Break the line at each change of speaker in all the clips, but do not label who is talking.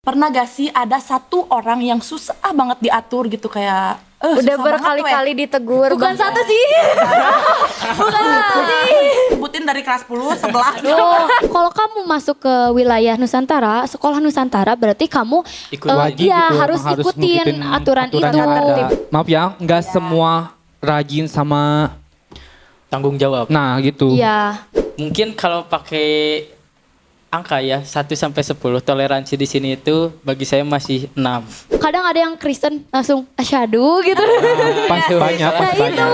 pernah gak sih ada satu orang yang susah banget diatur gitu kayak
udah berkali-kali ditegur.
Bukan satu sih. Bukan satu sih.
Sebutin dari kelas 10, 11.
Kalau kamu masuk ke wilayah Nusantara, sekolah Nusantara berarti kamu
Wajib
ya
gitu,
harus
emang
ikutin aturan itu.
yang ada. Maaf ya, nggak semua rajin sama
Tanggung jawab.
nah gitu.
Iya.
Mungkin kalau pakai angka ya 1 sampai 10, toleransi di sini itu bagi saya masih 6.
Kadang ada yang Kristen langsung asyhadu gitu.
Pasti banyak,
Nah
pasti
itu.
banyak.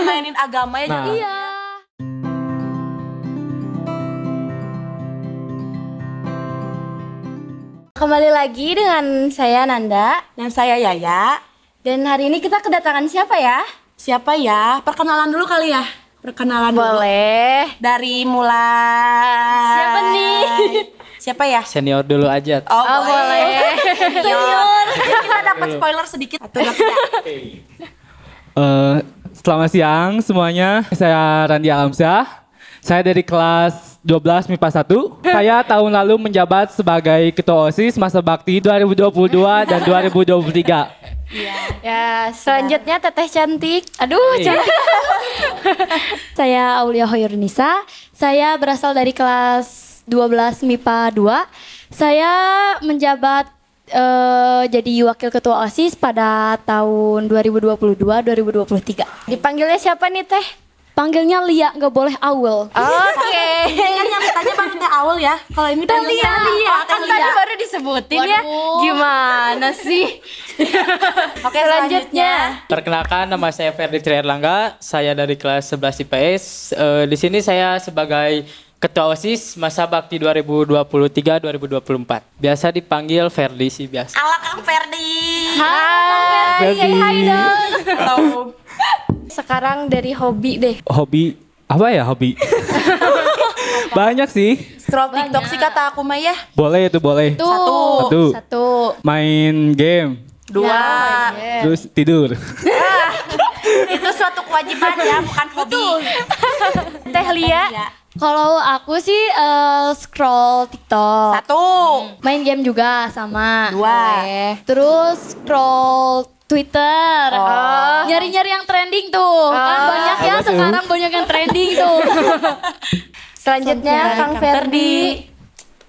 Mainin agama ya.
Nah.
Iya.
Kembali lagi dengan saya Nanda.
Dan saya Yaya.
Dan hari ini kita kedatangan siapa ya?
Siapa ya? Perkenalan dulu kali ya. Perkenalan dulu.
Boleh.
Dari mulai.
Siapa nih?
Siapa ya?
Senior dulu aja.
Oh, boleh.
Senior. Kita dapat spoiler sedikit.
Selamat siang semuanya. Saya Randi Alamsyah. Saya dari kelas 12 MIPA 1. Saya tahun lalu menjabat sebagai Ketua OSIS Masa Bakti 2022 dan 2023.
Ya, selanjutnya Teteh cantik.
Aduh, cantik. Saya Aulia Hoyrunisa. Saya berasal dari kelas 12 MIPA 2. Saya menjabat jadi wakil ketua OSIS pada tahun 2022-2023.
Dipanggilnya siapa nih Teh?
Panggilnya Lia, nggak boleh Aul.
Oke.
Kan yang ditanya panggilnya Awal ya. Kalau ini panggilnya
Lia, kan tadi baru disebutin ya.
Waduh.
Gimana sih?
Oke,
selanjutnya.
Perkenalkan, nama saya Ferdi Trierlangga. Saya dari kelas 11 IPS. Di sini saya sebagai Ketua OSIS Masa Bakti 2023-2024. Biasa dipanggil Ferdi sih biasa.
Ala Kang Ferdi.
Hai, hai dong.
Halo.
Sekarang dari hobi deh.
Hobi apa ya hobi? Banyak sih.
Scroll TikTok sih kata aku mah ya.
Boleh itu boleh.
Satu.
Main game,
2.
terus tidur.
Itu suatu kewajiban ya, bukan hobi.
Teh Lia.
Kalau aku sih scroll TikTok.
1.
Main game juga sama.
2.
Terus scroll Twitter. Nyari-nyari yang trending tuh. Kan banyak ya
Apa tuh?
sekarang banyak yang trending tuh.
Selanjutnya Kang Ferdi.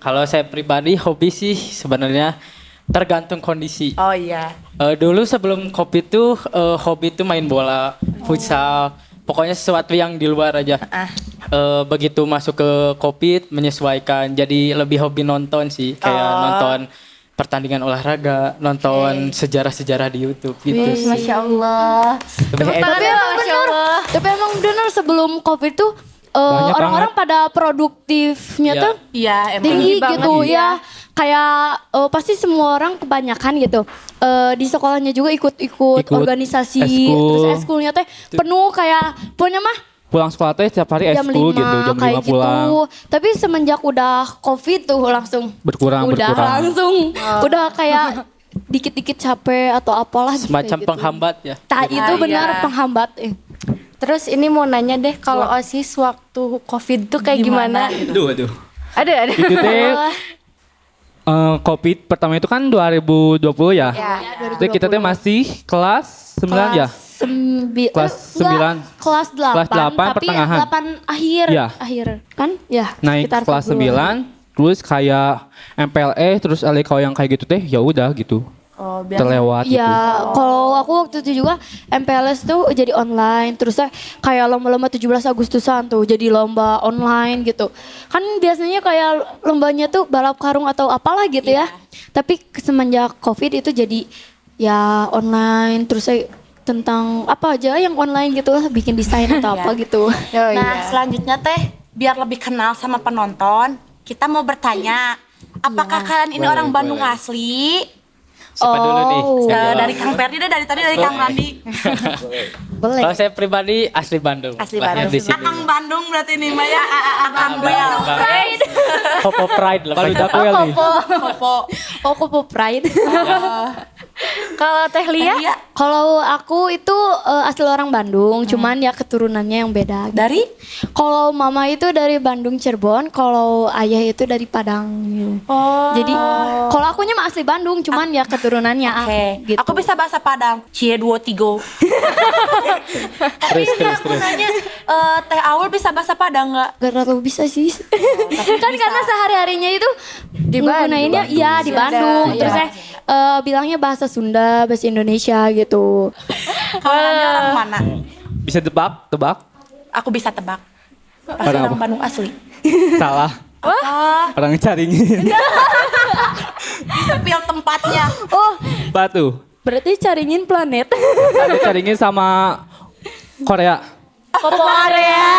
Kalau saya pribadi hobi sih sebenarnya tergantung kondisi.
Oh iya.
Dulu sebelum COVID tuh hobi tuh main bola, futsal, pokoknya sesuatu yang di luar aja. Begitu masuk ke COVID menyesuaikan, jadi lebih hobi nonton sih, kayak nonton pertandingan olahraga, nonton sejarah-sejarah di YouTube gitu sih.
Masya Allah.
Lebih
Tapi emang bener. Tapi emang bener sebelum COVID tuh
Banyak
orang-orang pada produktifnya
Iya.
tuh
Iya, emang.
tinggi
banget
gitu
ya.
ya. Kayak pasti semua orang kebanyakan gitu. Di sekolahnya juga ikut organisasi,
eskul.
terus eskulnya teh penuh kayak pokoknya mah
Pulang sekolah teh setiap hari
jam 5
eskul gitu, jam 5
kayak
pulang.
gitu. Tapi semenjak udah COVID tuh langsung
Berkurang.
langsung udah kayak dikit-dikit capek atau apalah gitu.
semacam
gitu.
penghambat ya.
Tak itu benar
iya.
penghambat.
Terus ini mau nanya deh, kalau OSIS waktu COVID tuh kayak gimana?
Aduh.
Ada.
Itu teh COVID pertama itu kan 2020 ya. Jadi kita teh masih kelas 9 ya. Kelas 9.
Kelas 8.
Kelas 8
tapi
pertengahan.
8 akhir.
Iya.
Akhir kan? Ya.
Naik
sekitar
kelas
10-an.
9 terus kayak MPLE terus LKO yang kayak gitu teh ya udah gitu.
Oh, biasa.
Terlewat gitu.
Ya, kalau aku waktu itu juga MPLS tuh jadi online, terus kayak lomba-lomba 17 Agustusan tuh jadi lomba online gitu. Kan biasanya kayak lombanya tuh balap karung atau apalah gitu ya. Tapi semenjak COVID itu jadi ya online, terus tentang apa aja yang online gitu lah, bikin desain atau apa gitu.
Nah, selanjutnya teh biar lebih kenal sama penonton, kita mau bertanya, apakah kalian ini orang Bandung asli?
Siapa dulu nih?
Dari Kang Ferdi deh, dari tadi dari Kang Randi.
Boleh.
Kalau saya pribadi asli Bandung.
Asli
Lahir
Bandung.
di sini.
Akang Bandung berarti nih Maya. Akang Bel.
Popo Pride lah.
Kalau
banyak.
Dakwel nih.
Popo.
Oh, Popo Pride.
Kalau Teh Lia?
Lia,
Kalau aku itu asli orang Bandung, cuman ya keturunannya yang beda.
dari
Kalau mama itu dari Bandung Cirebon, kalau ayah itu dari Padang. Gitu.
Oh.
Jadi kalau akunya mah asli Bandung, cuman ya keturunannya
Oke,
gitu.
aku bisa bahasa Padang. Cie dua tigo.
Terus,
Ini aku nanya, Teh Aul bisa bahasa Padang nggak?
Gak terlalu bisa sih. Kan
bisa.
karena sehari-harinya itu
Di
nggunainnya iya di Bandung.
Iya.
Terus saya bilangnya bahasa Sunda, bahasa Indonesia gitu.
Kalau nanya orang mana?
Bisa tebak?
Aku bisa tebak. Pasti
Orang
orang
apa?
Bandung asli.
Salah.
Ah,
Orang Caringin.
bisa pil tempatnya.
Oh,
Batu.
berarti caringin planet.
Ada Caringin sama Korea.
Korea.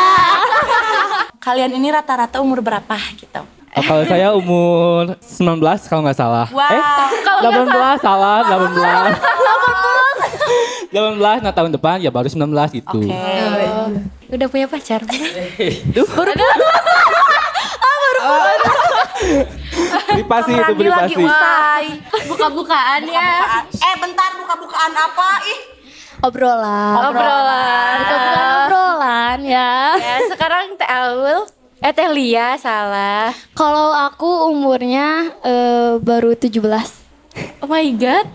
Kalian ini rata-rata umur berapa gitu?
Oh, kalau saya umur 19 kalau nggak salah.
Wow.
18 salah, 18. 18, nah tahun depan ya baru 19 gitu.
Oke.
Udah punya pacar?
Privasi itu
Randy lagi
privasi.
usai.
Buka-bukaan ya.
Bentar, buka-bukaan apa? Ih.
Obrolan. Bukan obrolan ya.
Ya, sekarang Teh Aul. Teh Lia salah.
Kalau aku umurnya baru 17.
Oh my god.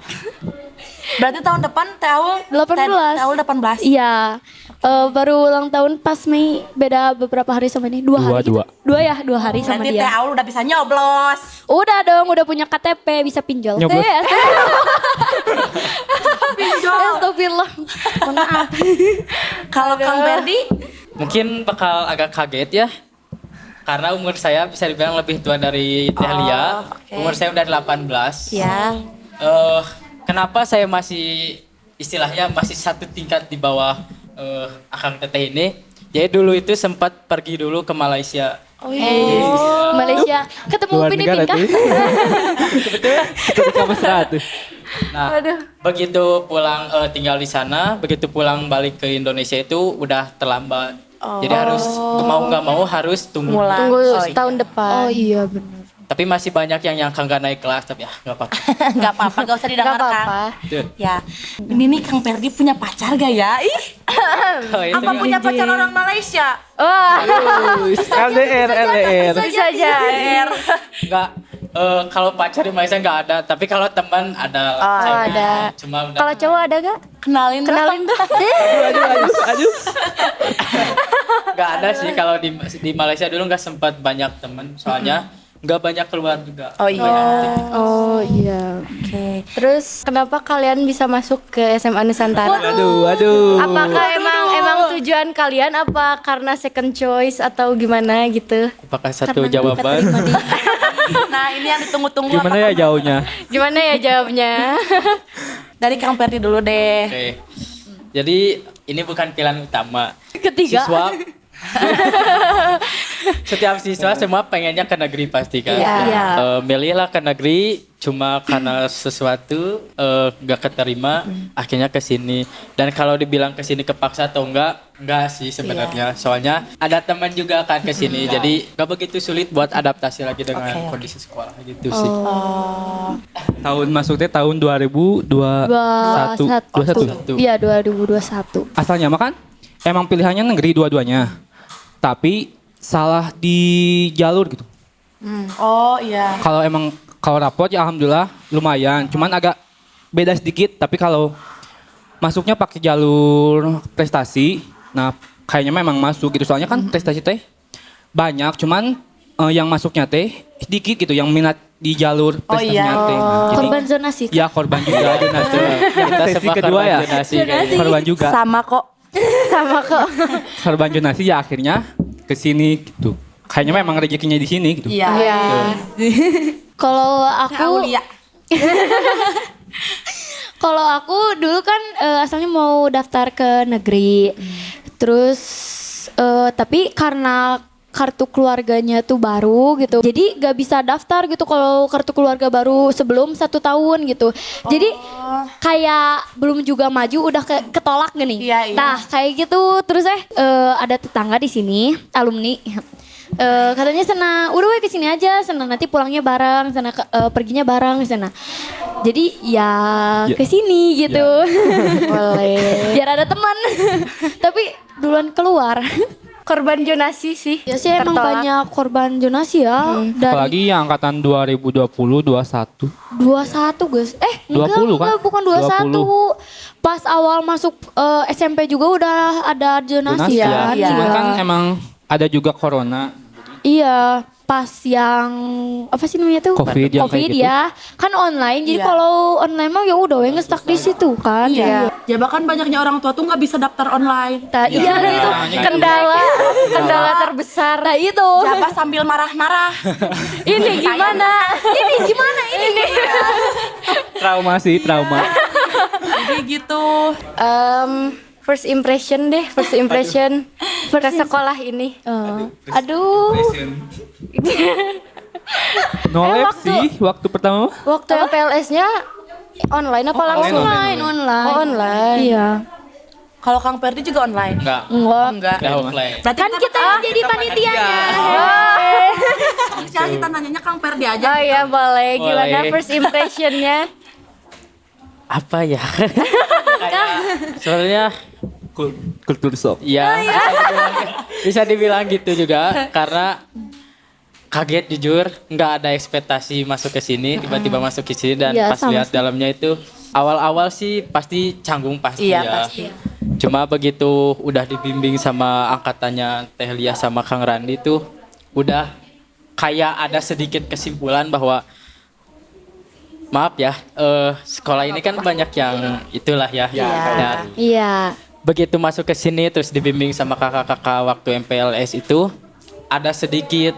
Berarti tahun depan Teh Aul
18.
Teh Aul 18.
Iya. Baru ulang tahun pas Mei, beda beberapa hari sama ini. 2 hari.
Dua.
Gitu. 2 ya, 2 hari sama
Berarti Teh
dia.
Aul udah bisa nyoblos.
Udah dong, udah punya KTP, bisa pinjol.
Nyoblos.
Pinjol.
Astagfirullah. Mohon maaf.
Kalau Kang Berdi,
Mungkin bakal agak kaget ya. Karena umur saya bisa dibilang lebih tua dari Teh Lia.
oke.
Umur saya udah 18.
ya.
Kenapa saya masih istilahnya masih satu tingkat di bawah Akang Teteh ini? Jadi dulu itu sempat pergi dulu ke Malaysia.
Malaysia. Ketemu
Luar
Upin
negara
Ipin kah?
tuh. Ketika mesra tuh.
Nah, begitu pulang tinggal di sana, begitu pulang balik ke Indonesia itu udah terlambat. Jadi harus mau nggak mau harus tunggu.
Mulai.
Tunggu
Oh, iya.
setahun depan.
Oh iya benar.
Tapi masih banyak yang nyangka nggak naik kelas, tapi ya nggak apa-apa.
Gak apa-apa, gak usah didengar
Gak
Kang.
apa-apa.
Ya, ini nih Kang Berdi punya pacar gak ya? Ih,
Oh, itu
apa
nggak-
punya pacar orang Malaysia?
LDR.
Bisa aja.
Nggak, kalau pacar di Malaysia nggak ada, tapi kalau teman ada.
Oh,
cewek.
ada.
Cuma udah.
Kalau cowok ada gak?
Kenalin dong.
Aduh.
Nggak ada sih kalau di Malaysia dulu nggak sempat banyak teman, soalnya nggak banyak keluar juga.
Oh iya.
Oh iya.
Oke.
Terus kenapa kalian bisa masuk ke SMA Nusantara?
Aduh.
Apakah emang tujuan kalian apa karena second choice atau gimana gitu?
Apakah satu jawaban?
Nah, ini yang ditunggu-tunggu.
Gimana ya jauhnya?
Gimana ya jawabnya?
Dari Kang Berdi dulu deh.
Oke. Jadi ini bukan pilihan utama.
Ketiga.
Siswa. Setiap siswa semua pengennya ke negeri pasti kan.
Iya.
Milihlah ke negeri cuma karena sesuatu gak keterima, akhirnya ke sini. Dan kalau dibilang ke sini kepaksa atau enggak sih sebenarnya. Soalnya ada teman juga kan ke sini. Jadi gak begitu sulit buat adaptasi lagi dengan
Oke.
kondisi sekolah gitu sih.
Tahun masuknya tahun 2021. 21.
Iya 2021.
Asalnya mah kan emang pilihannya negeri dua-duanya. Tapi salah di jalur gitu.
Oh iya.
Kalau rapot ya alhamdulillah lumayan, cuman agak beda sedikit. Tapi kalau masuknya pakai jalur prestasi, nah kayaknya memang masuk gitu. Soalnya kan prestasi teh banyak, cuman yang masuknya teh sedikit gitu, yang minat di jalur prestasinya
iya.
teh. Nah, jadi
Korban zonasi.
ya korban juga zonasi. Yang
Kita
sesi
semua
kedua ya,
korban zonasi kayaknya.
korban juga.
Sama kok.
Sama kok.
Korban zonasi ya akhirnya ke sini gitu. Kayaknya memang rezekinya di sini gitu.
Iya.
Kalau aku
Aulia.
Kalau aku dulu kan asalnya mau daftar ke negeri. Terus tapi karena kartu keluarganya tuh baru gitu. Jadi gak bisa daftar gitu kalau kartu keluarga baru sebelum 1 tahun gitu. Jadi kayak belum juga maju udah ketolak gini.
Iya, iya.
Nah kayak gitu terus ada tetangga di sini alumni. Katanya sana udah we kesini aja sana nanti pulangnya bareng sana perginya bareng sana Jadi ya
Ya.
ke sini gitu.
Boleh.
Biar ada teman. Tapi duluan keluar.
Korban jonasi sih.
Ya sih emang
Tertolak.
banyak korban jonasi ya. Dari
Apalagi yang angkatan 2020, 21.
21 guys.
20 kan?
Enggak, bukan 21. Pas awal masuk SMP juga udah ada jonasi
Donasi
ya.
Iya.
Cuman kan emang ada juga corona.
Iya, pas yang apa sih namanya tuh?
Covid yang
Covid
kayak gitu.
ya. Kan online. Jadi
Iya.
kalau online mah ya udah we nge-stuck di situ kan.
Iya. Ya bahkan banyaknya orang tua tuh nggak bisa daftar online.
Iya gitu.
Kendala terbesar.
Nah itu.
Siapa sambil marah-marah.
Ini gimana?
Ini gimana ini?
Trauma sih, trauma.
Jadi gitu.
First impression deh, first impression ke sekolah ini.
Aduh.
No lab sih waktu pertama.
Waktu MPLS-nya online apa langsung?
Online.
Oh, online.
Iya.
Kalau Kang Perdi juga online?
Enggak.
Enggak.
Udah offline.
Berarti
Kan kita yang jadi panitianya.
sekarang kita nanyanya Kang Perdi aja.
Oh iya boleh. Gimana
Boleh.
first impression-nya?
Apa ya? Sebenarnya
Kultur shock.
ya bisa dibilang gitu juga karena kaget jujur, nggak ada ekspektasi masuk ke sini, tiba-tiba masuk ke sini dan
Iya,
pas
sama
lihat dalamnya itu awal-awal sih pasti canggung pasti
Iya,
ya.
pasti.
Cuma begitu udah dibimbing sama angkatannya Teh Lia sama Kang Randi tuh udah kayak ada sedikit kesimpulan bahwa maaf ya, sekolah ini kan banyak yang itulah ya. Dan
Iya.
begitu masuk ke sini terus dibimbing sama kakak-kakak waktu MPLS itu ada sedikit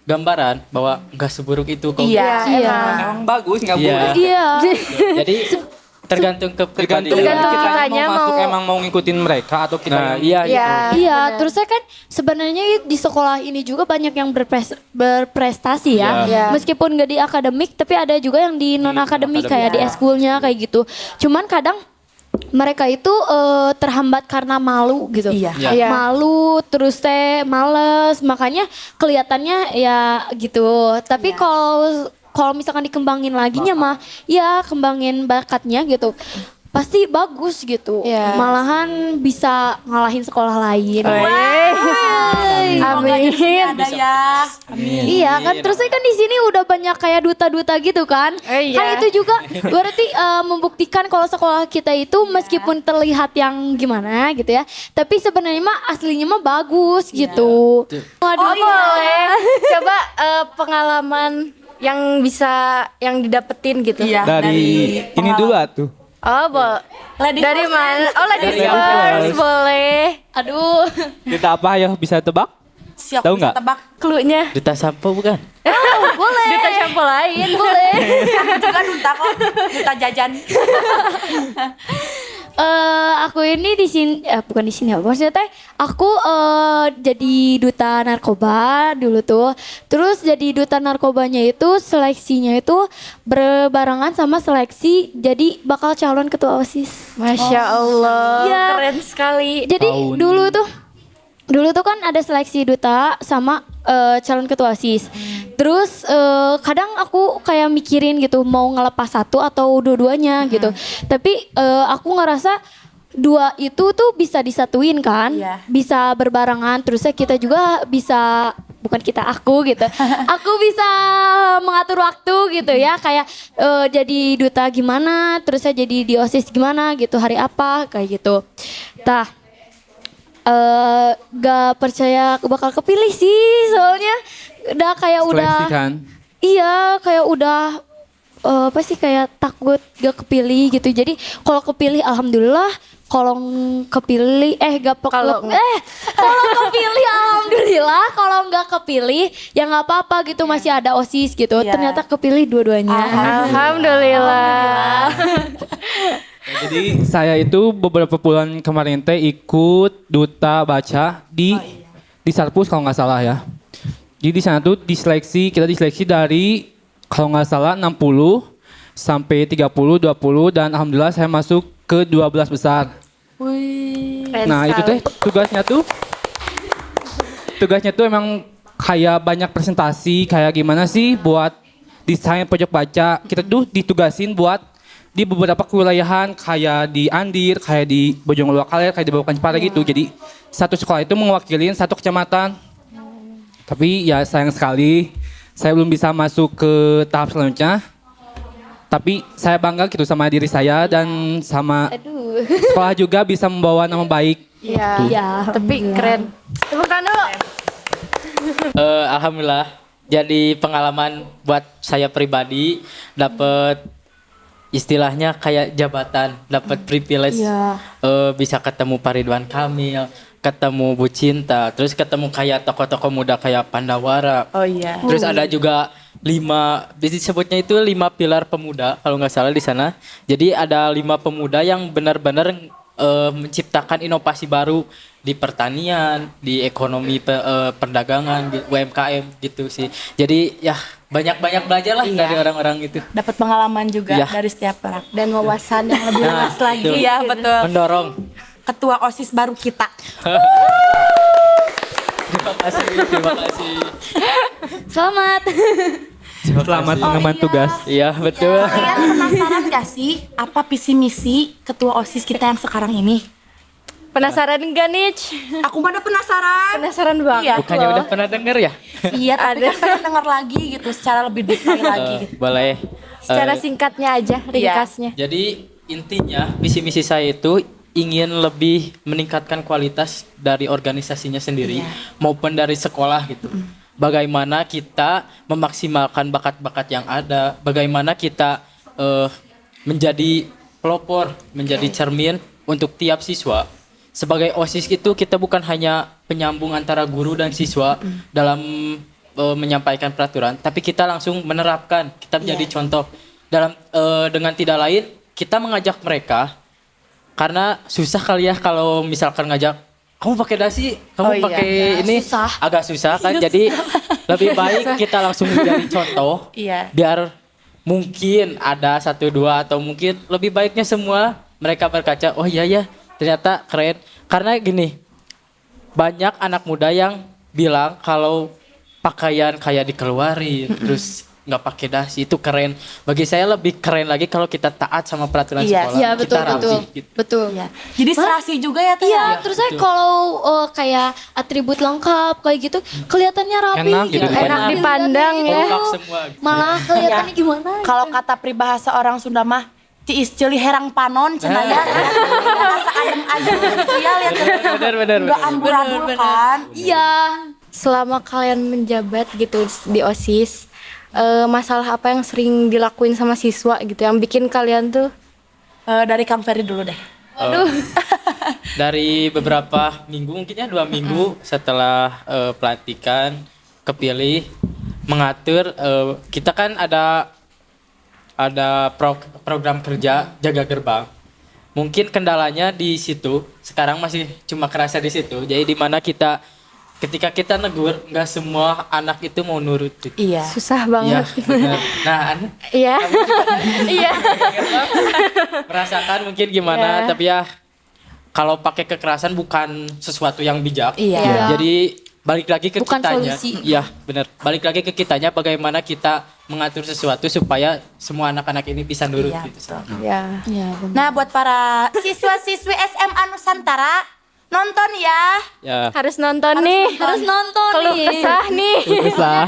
gambaran bahwa nggak seburuk itu kok.
Iya.
Iya.
Emang bagus, nggak
Iya.
boleh.
Iya.
Jadi tergantung ke pribadi.
Tergantung
kitanya
kitanya
mau masuk
mau-
emang mau ngikutin mereka atau kita
Nah,
yang-
iya,
Iya.
Iya, terus saya kan sebenarnya di sekolah ini juga banyak yang berprestasi ya.
Iya.
Meskipun nggak di akademik, tapi ada juga yang di non akademik kayak di eskulnya kayak gitu. Cuman kadang mereka itu terhambat karena malu gitu.
Iya.
Iya.
Malu terus males, makanya kelihatannya ya gitu. Tapi kalau misalkan dikembangin laginya mah ya kembangin bakatnya gitu. Pasti bagus gitu.
Iya.
Malahan bisa ngalahin sekolah lain.
Semoga di sini ada ya.
Iya kan, terus kan di sini udah banyak kayak duta-duta gitu kan.
Iya.
Kan itu juga berarti membuktikan kalau sekolah kita itu meskipun terlihat yang gimana gitu ya, tapi sebenarnya mah aslinya mah bagus gitu. Waduh.
Oh boleh. Coba pengalaman yang bisa yang didapetin gitu.
Iya.
Dari ini dulu tuh.
Oh
Ladies
dari
first.
mana? Oh ladies
Dari
first,
first.
boleh.
Aduh.
Kita apa ya bisa tebak?
Siap,
Tahu
bisa
nggak?
tebak.
Cluenya.
Duta sampo bukan?
Boleh.
Duta shampoo lain.
Boleh.
Juga duta kok, duta jajan.
Aku ini di sini bukan di sini ya. Maksudnya teh aku jadi duta narkoba dulu tuh. Terus jadi duta narkobanya itu seleksinya itu berbarengan sama seleksi jadi bakal calon ketua OSIS.
Masya Allah.
Iya.
Keren sekali.
Jadi
Tahun.
dulu tuh kan ada seleksi duta sama calon ketua OSIS. Terus kadang aku kayak mikirin gitu mau ngelepas satu atau dua-duanya gitu. Tapi aku ngerasa dua itu tuh bisa disatuin kan,
Iya.
bisa berbarengan. Terusnya kita juga bisa, bukan kita aku gitu, aku bisa mengatur waktu gitu ya. Kayak jadi duta gimana, terusnya jadi di OSIS gimana gitu, hari apa kayak gitu. Tah. Gak percaya bakal kepilih sih soalnya udah kayak
Seleksi kan?
iya kayak udah apa sih kayak takut gak kepilih gitu. Jadi kalau kepilih alhamdulillah, kalau kepilih kalau kepilih alhamdulillah, kalau nggak kepilih ya nggak apa-apa gitu, masih ada OSIS gitu.
Iya.
Ternyata kepilih dua-duanya.
Alhamdulillah.
Jadi saya itu beberapa bulan kemarin teh ikut duta baca di Sarpus kalau nggak salah ya. Jadi di sana tuh kita diseleksi dari kalau nggak salah 60 sampai 30, 20 dan alhamdulillah saya masuk ke 12 besar.
Keren
Nah itu teh
sekali.
tugasnya tuh emang kayak banyak presentasi kayak gimana sih buat desain pojok baca. Kita tuh ditugasin buat di beberapa kewilayahan kayak di Andir, kayak di Bojong Loakaler, kayak di Babakan Jepara gitu. Jadi satu sekolah itu mewakilin satu kecamatan. Tapi ya sayang sekali saya belum bisa masuk ke tahap selanjutnya. Tapi saya bangga gitu sama diri saya dan sama sekolah juga bisa membawa nama baik.
Iya.
Iya.
Tapi keren. Tepuk tangan dulu.
Alhamdulillah jadi pengalaman buat saya pribadi, dapat istilahnya kayak jabatan, dapat privilege. Bisa ketemu Pak Ridwan Kamil, ketemu Bu Cinta, terus ketemu kayak tokoh-tokoh muda kayak Pandawara.
Oh iya.
Terus ada juga disebutnya itu 5 pilar pemuda kalau nggak salah di sana. Jadi ada 5 pemuda yang benar-benar menciptakan inovasi baru di pertanian, di ekonomi perdagangan, di UMKM gitu sih. Jadi ya banyak-banyak belajar lah dari orang-orang itu.
Dapat pengalaman juga
Iya.
dari setiap orang.
Dan wawasan yang lebih luas lagi.
betul.
Iya betul.
Mendorong.
Ketua OSIS baru kita.
Terima kasih.
Selamat.
Selamat mengemban tugas.
Iya betul.
Kalian penasaran gak sih apa visi misi ketua OSIS kita yang sekarang ini?
Penasaran enggak nih?
Aku mana penasaran.
Penasaran banget.
Iya.
Bukannya udah pernah denger ya?
Iya, tapi kan pengen dengar lagi gitu secara lebih detail lagi gitu.
Boleh.
Secara singkatnya aja, ringkasnya.
Jadi intinya visi misi saya itu ingin lebih meningkatkan kualitas dari organisasinya sendiri maupun dari sekolah gitu. Bagaimana kita memaksimalkan bakat-bakat yang ada, bagaimana kita menjadi pelopor, menjadi cermin untuk tiap siswa. Sebagai OSIS itu kita bukan hanya penyambung antara guru dan siswa dalam menyampaikan peraturan, tapi kita langsung menerapkan, kita menjadi contoh. Dengan tidak lain, kita mengajak mereka, karena susah kali ya kalau misalkan ngajak, kamu pakai dasi, kamu pakai ini, agak susah kan. Jadi lebih baik kita langsung menjadi contoh, biar mungkin ada 1, 2 atau mungkin lebih baiknya semua mereka berkaca, oh iya ya ternyata keren. Karena gini, banyak anak muda yang bilang kalau pakaian kayak dikeluarin, terus nggak pakai dasi itu keren. Bagi saya lebih keren lagi kalau kita taat sama peraturan sekolah.
Iya betul
kita
betul.
rapi, gitu.
Betul.
Iya. Jadi serasi juga ya Teh.
Iya, terus saya kalau kayak atribut lengkap kayak gitu kelihatannya rapi
Enak
gitu.
gitu
Enak dipandang ya.
Lengkap semua.
Malah kelihatannya gimana?
Kalau kata peribahasa orang Sunda mah tiis ceuli herang panon cenah ya. Rasa adem aja gitu ya lihat.
Benar.
Enggak amburadul kan?
Iya.
Selama kalian menjabat gitu di OSIS, masalah apa yang sering dilakuin sama siswa gitu yang bikin kalian tuh
Dari Kang Ferry dulu deh.
Dari beberapa minggu, mungkin ya 2 minggu setelah pelantikan kepilih mengatur, kita kan ada program kerja jaga gerbang. Mungkin kendalanya di situ, sekarang masih cuma kerasa di situ. Jadi di mana ketika kita negur, nggak semua anak itu mau nurut gitu.
Iya.
susah
Iya,
banget.
benar. Nah,
Iya. Iya.
merasakan mungkin gimana,
Iya.
tapi ya kalau pakai kekerasan bukan sesuatu yang bijak.
Iya.
Jadi balik lagi ke
Bukan
kitanya.
solusi.
Iya, benar. Balik lagi ke kitanya bagaimana kita mengatur sesuatu supaya semua anak-anak ini bisa nurut
Iya,
gitu.
betul.
Ya.
Iya, benar.
Nah, buat para siswa-siswi SMA Nusantara, nonton ya.
Ya.
Harus nonton nih.
Harus nonton
Keluh
nih.
kesah nih.
Susah.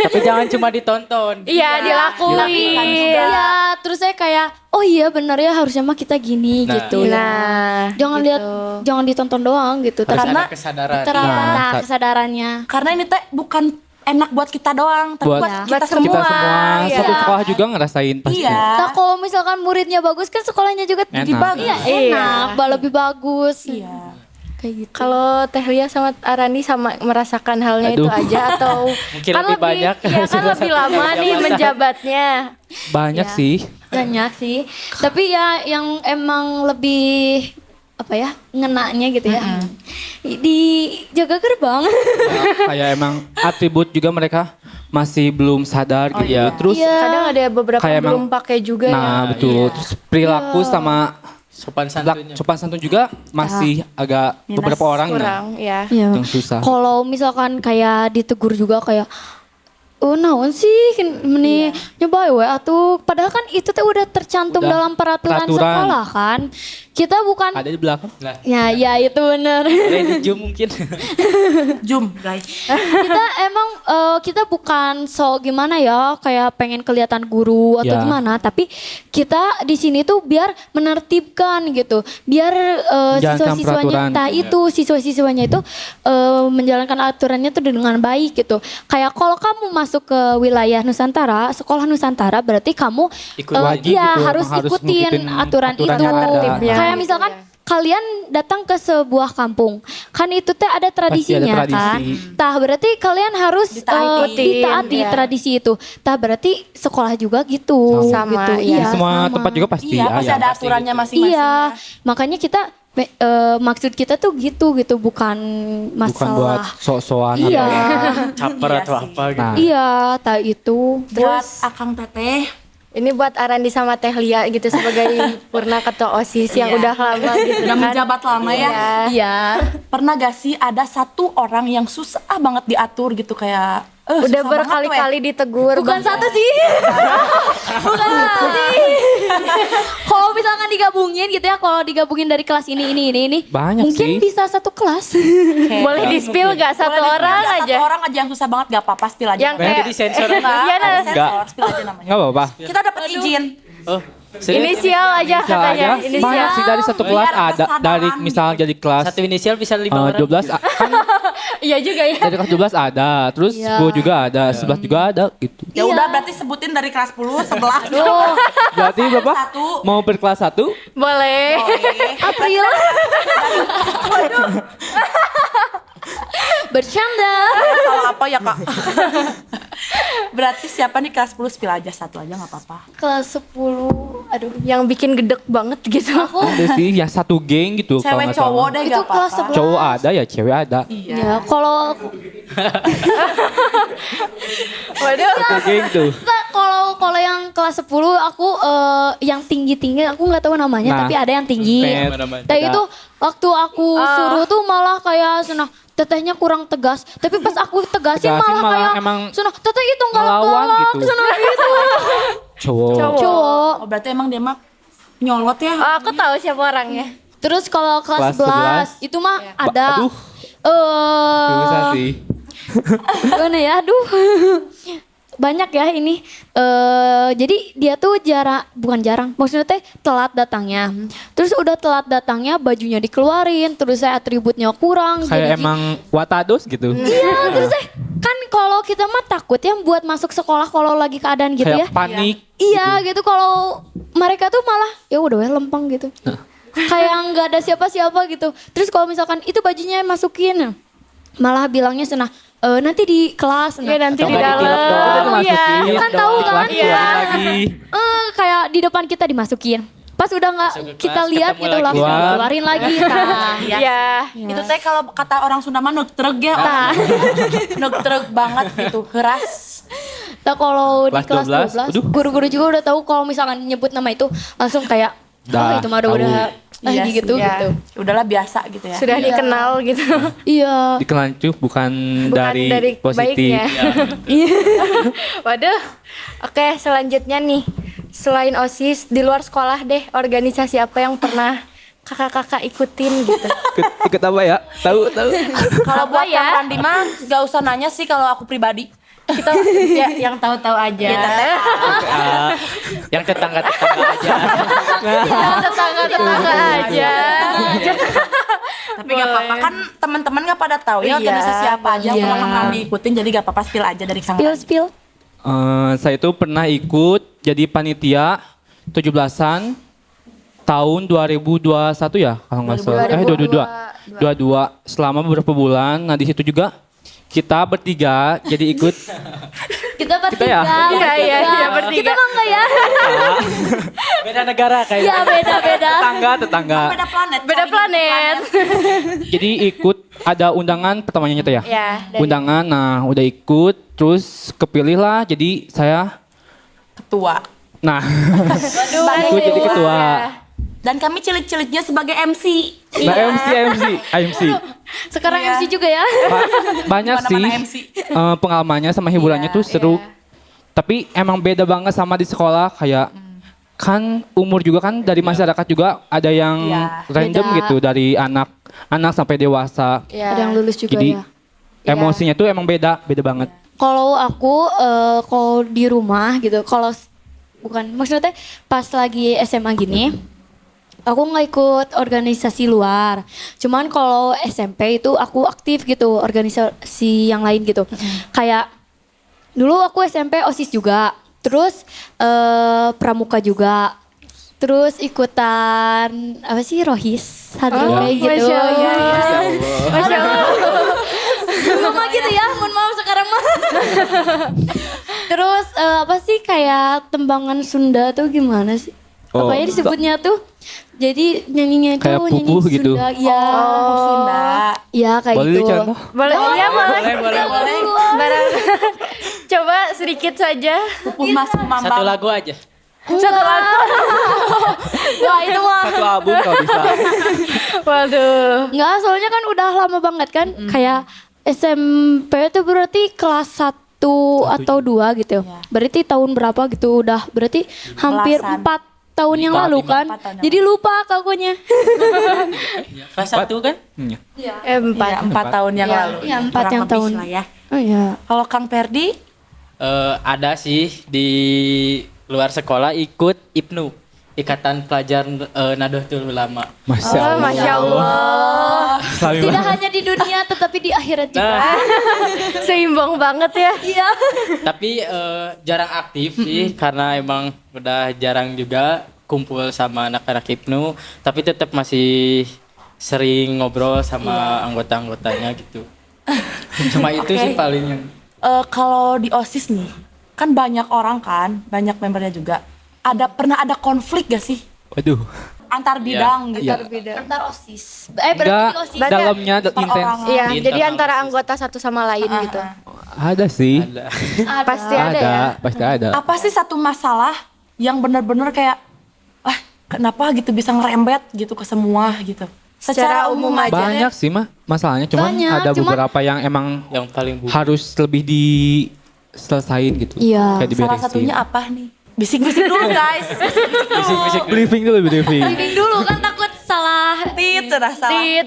Tapi jangan cuma ditonton.
Iya, dilakuin.
Iya, terus saya kayak oh iya benar ya harusnya mah kita gini
Nah.
gitu.
Nah,
Jangan
gitu.
lihat jangan ditonton doang gitu.
Harus
Karena-
ada kesadaran.
Ternyata kesadarannya.
Karena ini teh bukan enak buat kita doang, tapi
Buat-
buat kita
buat
semua.
Kita semua
Iya.
satu sekolah juga ngerasain pasti.
Iya.
Nah, kalau misalkan muridnya bagus kan sekolahnya juga
Enak.
jadi bagus. Iya, enak, lebih bagus.
Iya.
Kayak gitu.
Kalau Teh Lia sama Arani sama merasakan halnya itu
Aduh.
aja atau
Mungkin lebih banyak.
Iya kan lebih lama nih menjabatnya.
Banyak
Iya.
sih.
Banyak sih. Tapi ya yang emang lebih apa ya ngenanya gitu ya. Di jaga gerbang.
Kayak emang atribut juga mereka masih belum sadar gitu.
iya.
Terus
Iya.
Kadang ada beberapa
Kayak
yang belum
emang-
pakai juga
nah
ya.
betul. Terus perilaku sama
Sopan santunnya.
sopan santun juga masih agak
Minus,
beberapa orang
Kurang ya.
Iya.
yang susah.
Kalau misalkan kayak ditegur juga kayak oh naon sih meni nyoba we atuh padahal kan itu teh udah tercantum
Udah
dalam peraturan sekolah kan. Kita bukan
Ada di belakang.
Nah,
ya itu bener.
di Zoom mungkin.
Zoom, guys.
Kita emang kita bukan so gimana ya kayak pengen kelihatan guru atau
Ya.
gimana tapi kita di sini tuh biar menertibkan gitu biar
Menjalankan
siswa-siswanya
peraturan.
itu siswa-siswanya itu menjalankan aturannya tuh dengan baik gitu kayak kalau kamu masuk ke wilayah Nusantara sekolah Nusantara berarti kamu
Ikut
wajib
iya
gitu,
harus
emang harus
ikutin
ngikutin
aturan itu
aturan yang ada.
Tertibnya.
kayak misalkan kalian datang ke sebuah kampung kan itu teh ada tradisinya
tradisi.
kan tah berarti kalian harus ditaati
Iya.
tradisi itu tah berarti sekolah juga gitu
Sama,
gitu
iya.
Di semua
sama.
tempat juga pasti
Iya, pasti
ya.
ada aturannya masing-masing.
iya makanya kita maksud kita tuh gitu bukan
Bukan buat
masalah
sok-sokan
iya
Caper
Iya
atau
sih.
apa gitu.
Nah.
iya tah itu
Buat Akang Teteh,
Ini buat Arandi sama Teh Lia gitu sebagai purna ketua OSIS yang
Iya.
udah lama gitu
udah
kan.
menjabat lama ya.
iya
Pernah gak sih ada satu orang yang susah banget diatur gitu kayak
Udah
susah banget,
berkali-kali ditegur.
bukan
Bang.
satu sih bukan satu sih kalau misalkan digabungin gitu ya kalau digabungin dari kelas ini
Banyak
mungkin
sih.
bisa satu kelas
Boleh di-spill gak satu
Boleh
orang
di-spill,
aja?
Satu orang aja yang susah banget gak apa-apa, spill aja.
Yang kayak
Jadi sensor.
Enggak,
Iya,
ada
nah.
sensor, spill aja namanya.
Enggak apa-apa.
Kita dapat izin.
Oh, serius?
inisial aja
Bisa
katanya.
aja.
Inisial.
Banyak sih dari satu kelas
Biar
ada
kesadaran
dari
gitu.
misal jadi kelas
Satu inisial bisa 5 orang.
12 kan
Iya juga ya.
dari kelas 12 ada, terus
Iya.
10 juga ada, 11 juga ada gitu.
Ya udah berarti sebutin dari kelas 10, 11.
Berarti berapa?
Satu.
Mau berkelas 1?
Boleh.
April bercanda
Salah apa ya kak? Berarti siapa nih kelas 10 spill aja satu aja nggak apa-apa.
kelas 10 aduh
Yang bikin gedek banget gitu.
Ada sih yang satu geng gitu kalau
Cewek
nggak salah.
cowok deh
Itu
nggak
kelas
apa-apa.
11.
Cowok ada ya, cewek ada.
Iya.
ya kalau
Waduh.
Satu geng tuh.
kalau yang kelas 10 aku yang tinggi aku nggak tahu namanya
Nah,
tapi ada yang tinggi.
Pet.
Dan itu waktu aku suruh tuh malah kayak senang tetehnya kurang tegas. Tapi pas aku tegasin
Tegasin
malah
malah
kayak
emang
senang teteh itu
ngelawan
galak-galak
gitu.
senang gitu.
Cowok.
Cowok.
Oh berarti emang dia mah nyolot ya?
Oh, aku tahu siapa orangnya.
Terus kalau kelas
Kelas
11 itu mah ada
Aduh, susah sih.
gimana ya aduh banyak ya ini jadi dia tuh bukan jarang maksudnya teh telat datangnya terus udah telat datangnya bajunya dikeluarin terus saya atributnya kurang
Kayak
jadi
emang watados gitu.
iya terus kan kalau kita mah takut ya buat masuk sekolah kalau lagi keadaan gitu ya
Kayak panik.
iya gitu kalau mereka tuh malah ya udah we lempeng gitu kayak nggak ada siapa-siapa gitu terus kalau misalkan itu bajunya masukin malah bilangnya senah nanti di kelas
Iya nanti di
Atau nggak
dalam.
ditilep dong,
Iya.
Kan tahu
Di
kan?
kelas
Iya.
keluarin lagi.
kayak di depan kita dimasukin pas udah nggak
Masuk ke
kita
kelas,
lihat
ketemu
gitu
lagi.
langsung
Keluar.
dikeluarin lagi nah,
Iya.
Itu teh kalau kata orang Sunda mah nugtreg ya. Nugtreg banget gitu, keras.
nah kalau di
Kelas
kelas
12,
12
aduh.
guru-guru juga udah tahu kalau misalkan nyebut nama itu langsung kayak
Dah,
itu mah
tahu.
udah
Iya sih,
gitu
ya.
gitu
Udahlah biasa gitu ya.
Sudah dikenal gitu.
iya
Dikelancuh bukan
Bukan
dari positif.
baiknya. Waduh. Oke, selanjutnya nih. Selain OSIS, di luar sekolah deh, organisasi apa yang pernah kakak-kakak ikutin gitu?
Ikut apa ya? Tahu.
Kalau buat
ya?
Kang Randi mah gak usah nanya sih kalau aku pribadi.
Kita ya, yang tahu-tahu aja.
Ya, teteh.
Yang tetangga-tetangga aja.
Tetangga-tetangga aja.
Tapi gak apa-apa kan teman-teman gak pada tahu ya
Iya,
organisasi apa aja
iya.
kalau Kang Randi ikutin jadi gak apa-apa spill aja dari Kang Randi.
spill
Saya itu pernah ikut jadi panitia 17-an tahun 2021 ya kalau nggak salah. 22 selama beberapa bulan. Nah di situ juga kita bertiga jadi ikut.
kita bertiga
ya?
Iya, bertiga.
kita mah enggak ya
Beda negara
ya
kayaknya.
beda-beda
tetangga.
Beda planet.
Beda planet.
Jadi ikut ada undangan pertamanya itu ya.
Ya,
Undangan, nah udah ikut, terus kepilih lah. Jadi saya,
Ketua.
nah
Waduh.
ikut jadi ketua.
Dan kami cilik-ciliknya sebagai MC.
Nah, MC.
Sekarang
Iya.
MC juga ya.
Banyak sih
Mana-mana MC.
pengalamannya sama hiburannya tuh seru. Tapi emang beda banget sama di sekolah kayak kan umur juga kan dari masyarakat juga ada yang
Iya,
random
beda.
gitu dari anak sampai dewasa.
Ya.
Ada yang lulus juga
Jadi
ya.
emosinya tuh emang beda banget.
Kalau aku kalau di rumah gitu, bukan maksudnya pas lagi SMA gini, aku nggak ikut organisasi luar. Cuman kalau SMP itu aku aktif gitu, organisasi yang lain gitu. Kayak dulu aku SMP OSIS juga, terus pramuka juga. Terus ikutan apa sih Rohis, hadroh kayak gitu.
Masya Allah. Masya Allah.
Dulu mah gitu ya, mohon maaf sekarang mah. Terus apa sih kayak tembangan Sunda tuh gimana sih?
Oh,
Apa ya disebutnya tuh? Jadi nyanyinya itu
Kayak
nyanyi
pupuh gitu.
Sunda. Iya.
Oh, Sunda.
Iya kayak
Boleh
gitu.
dicontoh?
Boleh, iya boleh.
Boleh.
Barang. Coba sedikit saja.
Pupuk Mas Kumambang.
Satu lagu aja.
Satu lagu. Wah itu mah.
Satu album kalau bisa.
Waduh.
Enggak, soalnya kan udah lama banget kan. Kayak SMP itu berarti kelas 1 atau 2 gitu. Berarti tahun berapa gitu udah berarti hampir
Belasan.
4 tahun yang lalu kan.
4 tahun yang
Jadi lupa kakunya.
Kelas 1 kan?
Empat.
Iya, 4 tahun yang
Iya,
lalu.
iya, 4
Kurang
yang
lebih
tahun.
lah ya.
Oh iya.
Kalau Kang Perdi,
Ada sih di luar sekolah ikut IPNU, Ikatan Pelajar Nahdlatul Ulama.
Masya
Oh,
Allah.
Masya Allah.
Selalu
Tidak hanya di dunia tetapi di akhirat juga.
Nah,
Seimbang banget ya.
Iya.
tapi jarang aktif sih karena emang udah jarang juga kumpul sama anak-anak IPNU, tapi tetap masih sering ngobrol sama anggota-anggotanya gitu. Cuma itu sih paling yang
kalau di OSIS nih, kan banyak orang kan, banyak membernya juga. Pernah ada konflik gak sih?
Waduh.
Antar bidang gitu.
Iya.
Antar OSIS. Berarti
Enggak,
OSIS.
dalamnya intens.
Perorangan.
Iya,
Di
jadi
internal
antara
OSIS.
anggota satu sama lain gitu.
Ada sih.
ada.
Pasti ada ya.
Pasti ada.
Apa sih satu masalah yang benar-benar kayak, kenapa gitu bisa ngerembet gitu ke semua gitu?
Secara umum aja.
Banyak sih mah masalahnya, cuman
Banyak,
ada
cuman-
beberapa yang emang
Yang paling
harus lebih diselesain gitu.
Iya.
Kayak diberesin.
Salah satunya apa nih? Bisik-bisik dulu guys.
Briefing dulu, briefing.
Briefing dulu kan takut salah.
Tit, sudah salah.
Tit.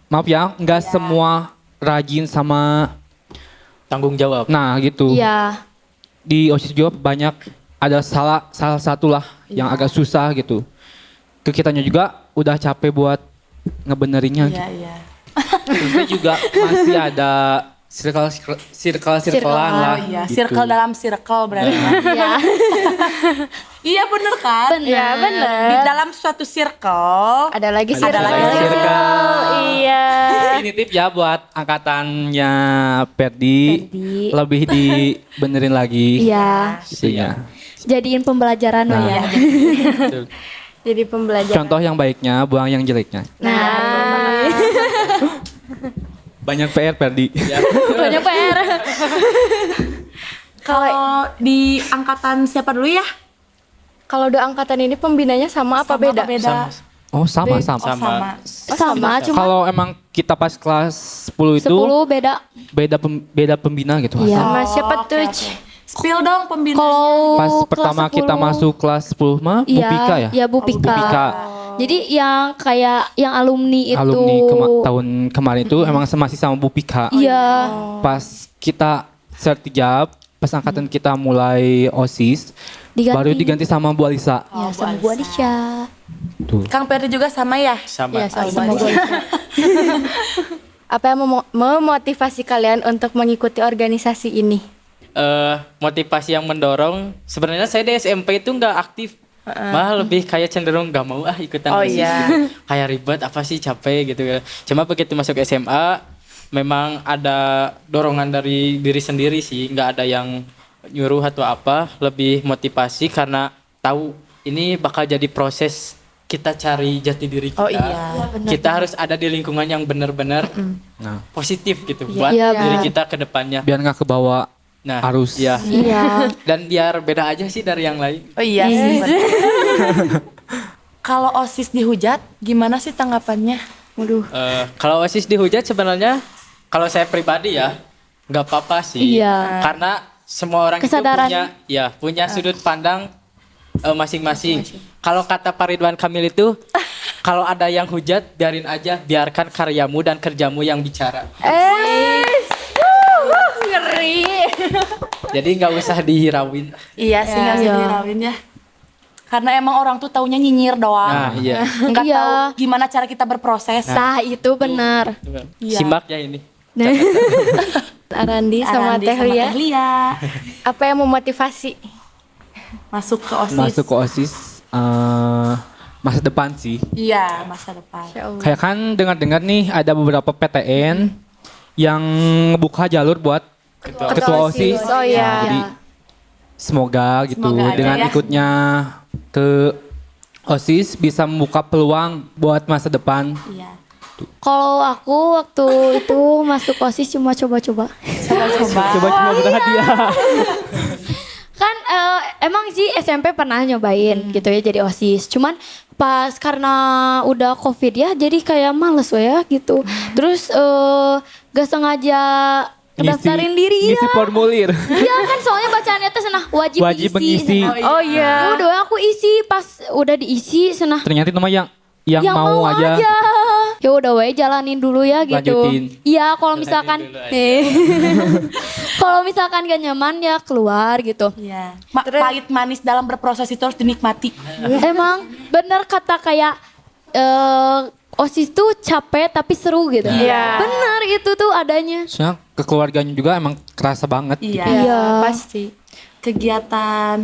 Maaf ya, nggak semua rajin sama,
tanggung jawab.
nah gitu.
Iya.
Di OSIS juga banyak ada salah satu lah yang agak susah gitu. Ke kitanya juga udah capek buat ngebenerinnya
Iya,
gitu.
iya.
Terus juga masih ada circle-circlean lah.
Oh iya,
gitu.
circle dalam circle berarti.
Iya.
Iya bener kan?
Bener.
Iya, bener.
Di dalam suatu circle
Ada lagi
Ada lagi
circle. Iya.
Ini tip ya buat angkatannya Perdi, lebih dibenerin lagi.
Iya.
Itunya.
Jadiin pembelajaran
Nah.
ya.
Betul.
Jadi pembelajaran.
Contoh yang baiknya, buang yang jeleknya.
Nah,
Banyak PR Perdi.
Banyak PR.
Kalau di angkatan siapa dulu ya?
kalau dua angkatan ini pembinanya sama apa beda?
Beda.
Oh sama.
Sama.
Sama, cuma
Kalau emang kita pas kelas 10 itu
10 beda.
beda pembina gitu.
Iya.
Sama siapa
Oh,
tuh?
oke. Spill dong pembina.
Kalau
Pas
kelas
pertama kita
10,
masuk kelas 10 mah
iya,
Bupika ya?
Iya, Bupika.
Bupika.
Jadi yang kayak yang alumni itu
Alumni tahun kemarin itu emang masih sama Bupika.
Iya.
Pas kita sertijab, pas angkatan kita mulai OSIS, baru diganti sama Bu Alisa.
Ya, sama Bu Anisha.
Tuh.
Kang Perdi juga sama ya?
Sama.
Iya, sama Bu Alisa. Apa yang memotivasi kalian untuk mengikuti organisasi ini?
Motivasi yang mendorong sebenarnya saya di SMP itu nggak aktif, malah lebih kayak cenderung nggak mau ikutan
Oh,
OSIS
iya.
gitu. Kayak ribet apa sih, capek gitu. Cuma begitu masuk SMA memang ada dorongan dari diri sendiri sih, nggak ada yang nyuruh atau apa, lebih motivasi karena tahu ini bakal jadi proses kita cari jati diri kita.
Oh iya.
Kita harus ada di lingkungan yang benar-benar
Nah,
positif gitu buat
Iya,
diri
benar.
kita ke depannya.
biar nggak kebawa
Nah,
arus.
ya.
Iya.
Dan biar beda aja sih dari yang lain.
Oh iya sih. bener. Kalau OSIS dihujat, gimana sih tanggapannya?
Waduh.
Kalau OSIS dihujat sebenarnya kalau saya pribadi ya nggak apa-apa sih.
Iya.
Karena semua orang
Kesadaran.
itu punya sudut pandang masing-masing. Kalau kata Pak Ridwan Kamil itu kalau ada yang hujat biarin aja, biarkan karyamu dan kerjamu yang bicara.
Ngeri.
Jadi nggak usah dihirauin.
Iya sih, nggak usah
Iya.
dihirauin ya. Karena emang orang tuh taunya nyinyir doang.
Nah, iya.
Nggak
Iya.
tahu gimana cara kita berproses.
Nah, itu benar.
Iya.
Simak ya ini.
Arandi sama
Arandi
Teh
sama
Lia,
Teh Lia.
apa yang memotivasi?
Masuk ke OSIS.
Masuk ke OSIS masa depan sih.
Iya, masa depan.
Insya Allah.
Kayak kan dengar-dengar nih ada beberapa PTN yang buka jalur buat ketua OSIS.
Oh iya.
Jadi semoga gitu
Semoga aja
dengan
ya.
ikutnya ke OSIS bisa membuka peluang buat masa depan.
Iya.
Kalau aku waktu itu masuk OSIS cuma coba-coba.
Coba-coba.
Coba-coba berhadiah.
Kan emang sih SMP pernah nyobain gitu ya jadi OSIS. Cuman pas karena udah COVID ya jadi kayak males ya gitu. Terus gak sengaja daftarin diri
ngisi
ya.
formulir.
Iya kan soalnya bacaannya tuh senah wajib
Mengisi.
Oh iya.
Ya udah aku isi pas udah diisi senah
Ternyata nama yang mau aja.
Ya udah we jalanin dulu ya gitu.
Lanjutin.
Iya kalau misalkan kalau misalkan gak nyaman ya keluar gitu.
Iya. Pahit manis dalam berproses itu harus dinikmati.
Emang bener kata kayak OSIS tuh capek tapi seru gitu.
Iya.
Bener itu tuh adanya.
Soalnya kekeluarganya juga emang kerasa banget.
Iya.
Iya.
Pasti.
Kegiatan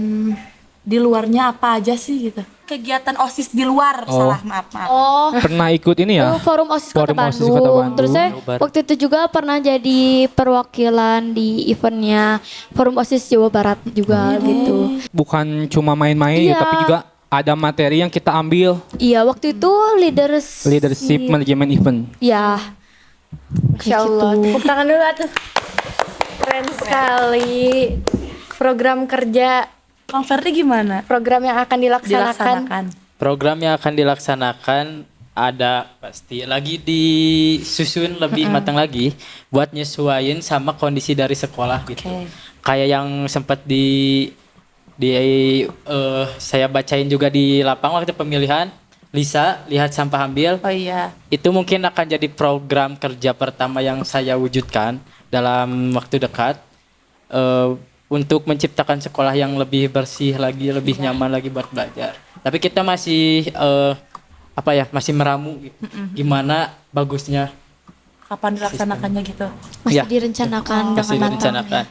di luarnya apa aja sih gitu? Kegiatan OSIS di luar,
Oh.
salah maaf.
Oh,
Pernah ikut ini ya?
Forum OSIS Kota
Forum OSIS
Bandung.
Kota Bandung.
Terus saya
Jawa Barat.
waktu itu juga pernah jadi perwakilan di eventnya Forum OSIS Jawa Barat juga gitu.
Bukan cuma main-main
Iya.
tapi juga ada materi yang kita ambil.
Iya, waktu itu
Leadership Management Event.
Iya.
Insya Allah. Tepuk tangan dulu atuh. Keren sekali. Program kerja,
Kang Ferdi gimana?
program yang akan dilaksanakan.
Program yang akan dilaksanakan ada pasti lagi disusun lebih matang lagi buat nyesuaiin sama kondisi dari sekolah gitu.
Oke.
Kayak yang sempat saya bacain juga di lapang waktu pemilihan, Lisa lihat sampah ambil.
Oh iya.
Itu mungkin akan jadi program kerja pertama yang saya wujudkan dalam waktu dekat untuk menciptakan sekolah yang lebih bersih lagi, lebih nyaman lagi buat belajar. Tapi kita masih masih meramu gitu. Gimana bagusnya.
Kapan dilaksanakannya gitu?
Masih
Ya.
direncanakan
Masih
dengan matang.
direncanakan.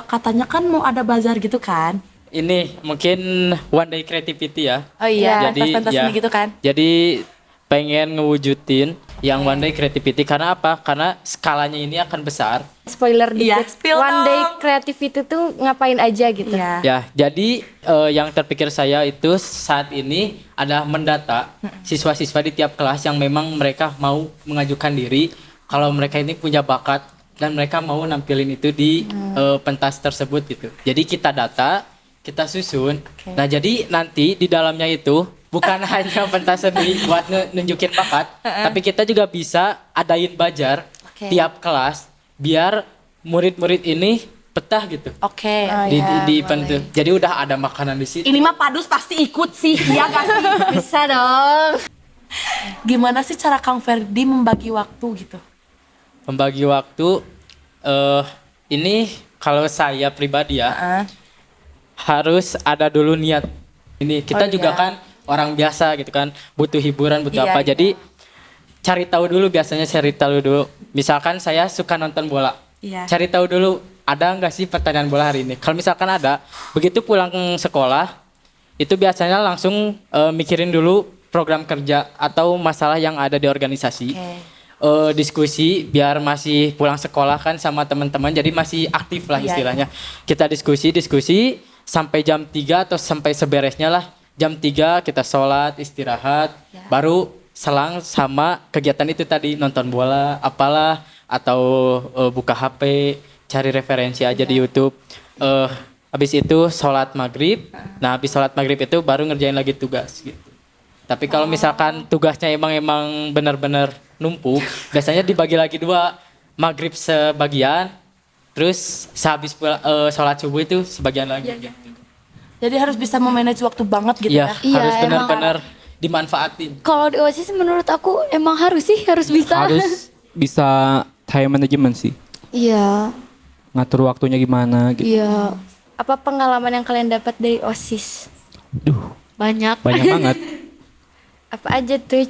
Katanya kan mau ada bazar gitu kan?
Ini mungkin one day creativity ya.
Oh iya,
Jadi,
pentas
ya.
seni gitu kan?
Jadi pengen ngewujudin yang one day creativity karena apa? Karena skalanya ini akan besar.
Spoiler
Iya,
dikit.
spill
One
dong.
day creativity tuh ngapain aja gitu.
Iya.
Ya, jadi yang terpikir saya itu saat ini adalah mendata siswa-siswa di tiap kelas yang memang mereka mau mengajukan diri kalau mereka ini punya bakat dan mereka mau nampilin itu di pentas tersebut gitu. Jadi kita data, kita susun.
Oke.
Nah, jadi nanti di dalamnya itu bukan hanya pentas seni buat nunjukin bakat, tapi kita juga bisa adain bajar
Oke.
tiap kelas biar murid-murid ini betah gitu
Oke.
di event tuh. Jadi udah ada makanan di situ.
Ini mah Padus pasti ikut sih, ya gak sih? Bisa dong. Gimana sih cara Kang Ferdi membagi waktu gitu?
Membagi waktu ini kalau saya pribadi ya harus ada dulu niat. Ini kita
Oh,
juga
iya.
kan orang biasa gitu kan, butuh hiburan, butuh
Iya,
apa.
iya.
Jadi cari tahu dulu, biasanya cari tahu dulu. Misalkan saya suka nonton bola.
Iya.
Cari tahu dulu ada nggak sih pertandingan bola hari ini. Kalau misalkan ada, begitu pulang ke sekolah itu biasanya langsung mikirin dulu program kerja atau masalah yang ada di organisasi.
Oke.
Diskusi biar masih pulang sekolah kan sama teman-teman, jadi masih aktif lah
Iya,
istilahnya. Kita diskusi sampai jam 3 atau sampai seberesnya lah. Jam 3 kita sholat, istirahat,
Ya.
baru selang sama kegiatan itu tadi, nonton bola apalah atau buka HP, cari referensi aja di YouTube. Habis itu sholat maghrib. Nah, habis sholat maghrib itu baru ngerjain lagi tugas gitu. Tapi kalau misalkan tugasnya emang benar-benar numpuk, biasanya dibagi lagi dua, maghrib sebagian, terus sehabis sholat subuh itu sebagian lagi. Gitu.
Jadi harus bisa memanage waktu banget gitu
Iya,
ya.
Iya,
harus
emang.
benar-benar dimanfaatin.
Kalau di OSIS menurut aku emang harus sih, harus bisa.
Harus bisa time management sih.
Iya,
Ngatur waktunya gimana gitu.
iya.
Apa pengalaman yang kalian dapat dari OSIS?
Duh,
Banyak.
banyak banget.
Apa aja tuh?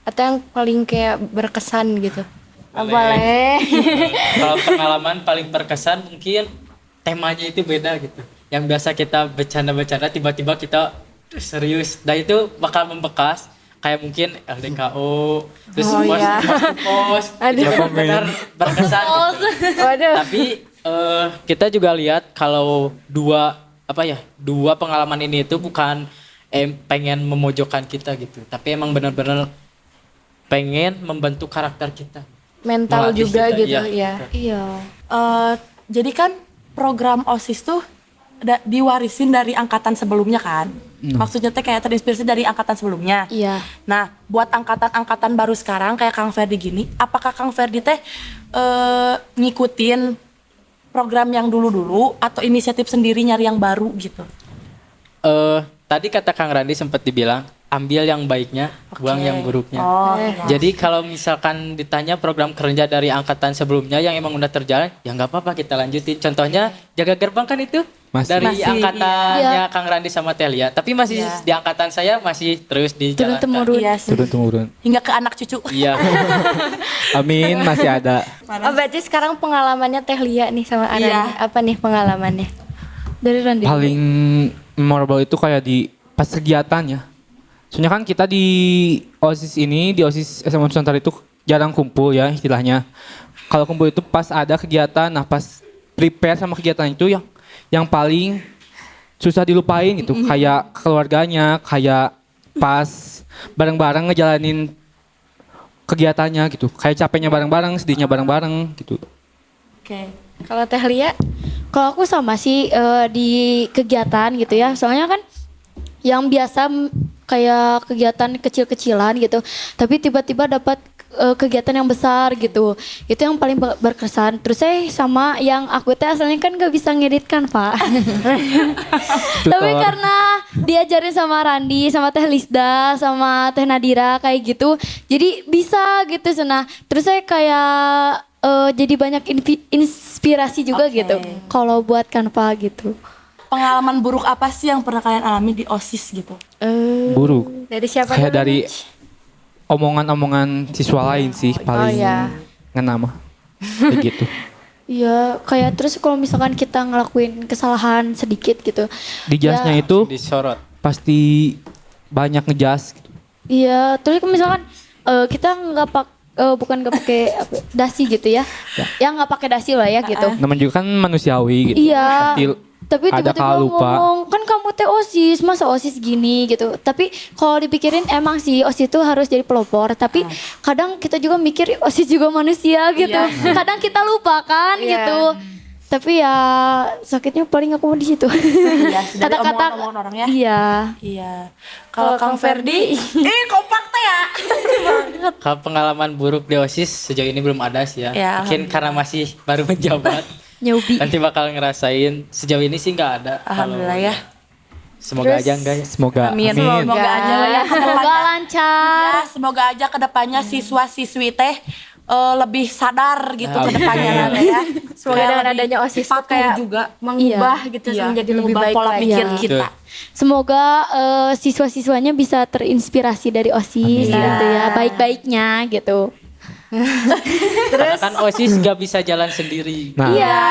Atau yang paling kayak berkesan gitu?
Boleh.
Kalau pengalaman paling berkesan mungkin temanya itu beda gitu. Yang biasa kita bercanda-bercanda tiba-tiba kita serius. Dan itu bakal membekas. Kayak mungkin LDKO, terus pos, itu benar berkesan. Gitu.
Waduh.
Tapi kita juga lihat kalau dua pengalaman ini itu bukan pengen memojokkan kita gitu, tapi emang benar-benar pengen membentuk karakter kita.
Mental
Melatih
juga
kita,
gitu
iya.
ya.
Iya.
Jadi kan program OSIS tuh diwarisin dari angkatan sebelumnya kan. Maksudnya teh kayak terinspirasi dari angkatan sebelumnya.
Iya.
Nah, buat angkatan-angkatan baru sekarang kayak Kang Ferdi gini, apakah Kang Ferdi teh ngikutin program yang dulu-dulu atau inisiatif sendiri nyari yang baru gitu?
Tadi kata Kang Randi sempat dibilang ambil yang baiknya, buang yang buruknya.
Oh,
Jadi kalau misalkan ditanya program kerja dari angkatan sebelumnya yang emang udah terjalan, ya nggak apa-apa kita lanjutin. Contohnya jaga gerbang kan itu dari
Masih,
angkatannya Kang Randi sama Telia, tapi masih di angkatan saya masih terus dijalankan.
Turun-temurun.
iya sih.
Turun-temurun.
Hingga ke anak cucu.
Iya.
Amin, masih ada.
Oh, berarti sekarang pengalamannya Teh Lia nih sama Aran.
Iya.
Apa nih pengalamannya?
Dari Randy.
Paling memorable itu kayak di pas kegiatannya. Soalnya kan kita di OSIS ini, di OSIS SMA Nusantara itu jarang kumpul ya istilahnya. Kalau kumpul itu pas ada kegiatan, nah pas prepare sama kegiatan itu yang paling susah dilupain gitu. Kayak keluarganya, kayak pas bareng-bareng ngejalanin kegiatannya gitu. Kayak capeknya bareng-bareng, sedihnya bareng-bareng gitu.
Oke.
Kalau Teh Lia?
Kalau aku sama sih di kegiatan gitu ya. Soalnya kan yang biasa kayak kegiatan kecil-kecilan gitu. Tapi tiba-tiba dapat kegiatan yang besar gitu. Itu yang paling berkesan. Terus saya sama yang aku teh asalnya kan gak bisa ngedit kan Pak. Tapi karena diajarin sama Randi, sama Teh Lisda, sama Teh Nadira kayak gitu. Jadi bisa gitu Senah. Terus saya kayak jadi banyak inspirasi juga gitu. Kalau buat Canva gitu.
Pengalaman buruk apa sih yang pernah kalian alami di OSIS gitu?
Buruk.
Dari siapa
Kayak
dulu,
dari
Mitch?
omongan-omongan siswa lain sih paling
ya.
ngena mah. Kayak gitu.
Iya, kayak terus kalau misalkan kita ngelakuin kesalahan sedikit gitu.
Di jasnya
Ya.
itu
Disorot.
pasti banyak ngejas gitu.
Iya, terus kalau misalkan kita bukan nggak pakai dasi gitu ya. Ya nggak pakai dasi lah ya gitu.
Namanya juga kan manusiawi gitu.
Iya.
Pasti
Tapi
ada
tiba-tiba
kalau lupa.
ngomong, kan kamu teh OSIS, masa OSIS gini gitu. Tapi kalau dipikirin emang sih OSIS itu harus jadi pelopor. Tapi kadang kita juga mikir OSIS juga manusia gitu. Kadang kita lupa kan
Iya.
gitu. Tapi ya sakitnya paling aku di situ.
Iya, dari
Kata-kata
omongan-omongan orang ya.
Iya.
Iya. Kalau Kang Ferdi, kompak teh ya.
Kalau pengalaman buruk di OSIS sejauh ini belum ada sih ya.
Ya,
Mungkin karena masih baru menjabat.
Newbie.
Nanti bakal ngerasain. Sejauh ini sih nggak ada.
Alhamdulillah ya.
Semoga aja enggak ya.
Semoga.
Amin. Semoga aja lah ya.
Semoga lancar.
Ya, semoga aja kedepannya siswa-siswi teh lebih sadar gitu
Amin.
kedepannya nanti ya.
Semoga dengan
lebih
adanya OSIS tuh
patuh
kayak
juga
mengubah gitu
Iya,
menjadi lebih
mengubah
baik
pola
lagi.
pikir
Iya.
kita.
Semoga siswa-siswanya bisa terinspirasi dari OSIS
Amin.
gitu ya, baik-baiknya gitu.
Karena kan OSIS nggak bisa jalan sendiri.
Nah,
Iya.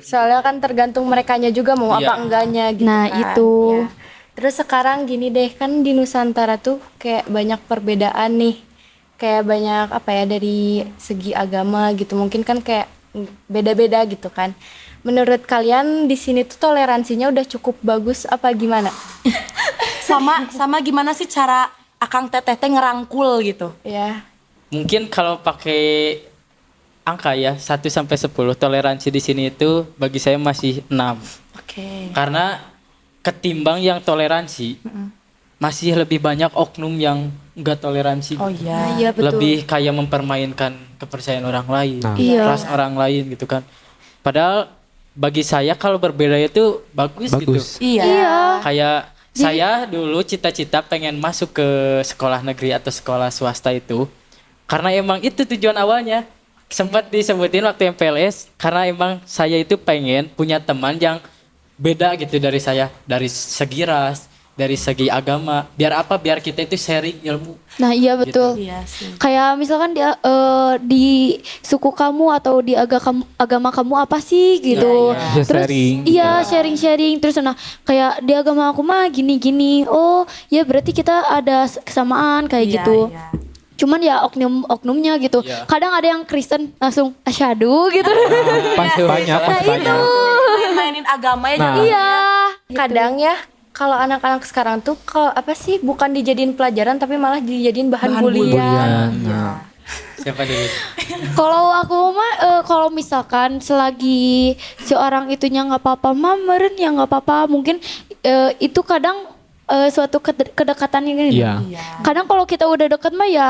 Soalnya kan tergantung merekanya juga mau
Iya.
apa enggaknya gitu
Nah,
kan.
itu.
Ya. Terus sekarang gini deh, kan di Nusantara tuh kayak banyak perbedaan nih. Kayak banyak apa ya dari segi agama gitu. Mungkin kan kayak beda-beda gitu kan. Menurut kalian di sini tuh toleransinya udah cukup bagus apa gimana?
Sama gimana sih cara Akang Teteh teh ngerangkul gitu?
Ya.
Mungkin kalau pakai angka ya 1 sampai 10 toleransi di sini itu bagi saya masih 6.
Oke.
Karena ketimbang yang toleransi masih lebih banyak oknum yang enggak toleransi.
Oh
Nah,
iya.
iya betul.
Lebih kayak mempermainkan kepercayaan orang lain,
Iya.
ras orang lain gitu kan. Padahal bagi saya kalau berbeda itu bagus, gitu.
Iya.
Iya.
Kayak saya dulu cita-cita pengen masuk ke sekolah negeri atau sekolah swasta itu karena emang itu tujuan awalnya. Sempat disebutin waktu MPLS karena emang saya itu pengen punya teman yang beda gitu dari saya, dari segi ras, dari segi agama. Biar apa? Biar kita itu sharing ilmu.
Nah iya betul.
Iya sih.
Kayak misalkan dia di suku kamu atau di agama kamu apa sih gitu.
Bisa
Terus
sharing.
iya sharing-sharing terus nah kayak di agama aku mah gini-gini. Oh, ya berarti kita ada kesamaan kayak
Iya,
gitu.
iya.
Cuman ya oknum-oknumnya gitu.
Iya.
Kadang ada yang Kristen langsung asyhadu gitu.
Pasti banyak, pasti banyak.
Mainin agamanya
Nah.
juga.
Iya.
Kadang ya kalau anak-anak sekarang tuh kalau apa sih bukan dijadiin pelajaran tapi malah dijadiin bahan bulian.
Nah,
Siapa dulu?
Kalau aku mah kalau misalkan selagi si orang itunya nggak apa-apa mah meren ya nggak apa-apa mungkin itu kadang suatu kedekatan yang gini.
iya.
Kadang kalau kita udah deket mah ya